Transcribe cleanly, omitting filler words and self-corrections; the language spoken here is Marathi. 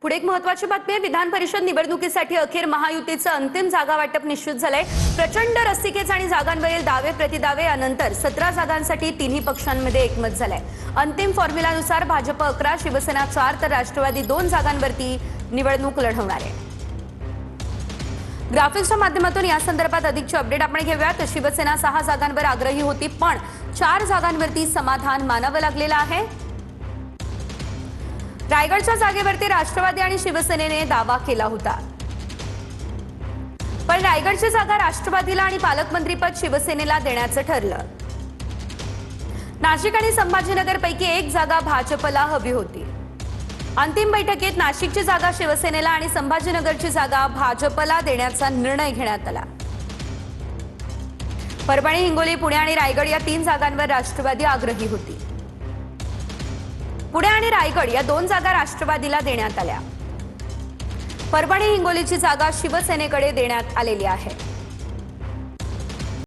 पुढे एक महत्त्वाची बातमी आहे। विधान परिषद निवडणुकीसाठी अखेर महायुतीचं अंतिम जागा वाटप निश्चित झालंय। प्रचंड रस्सीखेच आणि जागांवरील दावे प्रतिदावे यानंतर 17 जागांसाठी तिन्ही पक्षांमध्ये एकमत झालंय। अंतिम फॉर्म्युलानुसार भाजप 11, शिवसेना 4 तर राष्ट्रवादी 2 जागांवरती निवडणूक लढवणार आहे। ग्राफिक्सच्या माध्यमातून या संदर्भात अधिकची अपडेट आपण घेऊयात। शिवसेना 6 जागांवर आग्रही होती, पण 4 जागांवरती समाधान मानावं लागलेलं आहे। रायगडच्या जागेवरती राष्ट्रवादी आणि शिवसेनेने दावा केला होता, पण रायगडची जागा राष्ट्रवादीला आणि पालकमंत्रीपद शिवसेनेला देण्याचं ठरलं। नाशिक आणि संभाजीनगर पैकी एक जागा भाजपला हवी होती। अंतिम बैठकीत नाशिकची जागा शिवसेनेला आणि संभाजीनगरची जागा भाजपला देण्याचा निर्णय घेण्यात आला। परभणी, हिंगोली, पुणे आणि रायगड या 3 जागांवर राष्ट्रवादी आग्रही होती। पुणे आणि रायगड या 2 जागा राष्ट्रवादीला देण्यात आल्या। परभणी, हिंगोलीची जागा शिवसेनेकडे देण्यात आलेली आहे।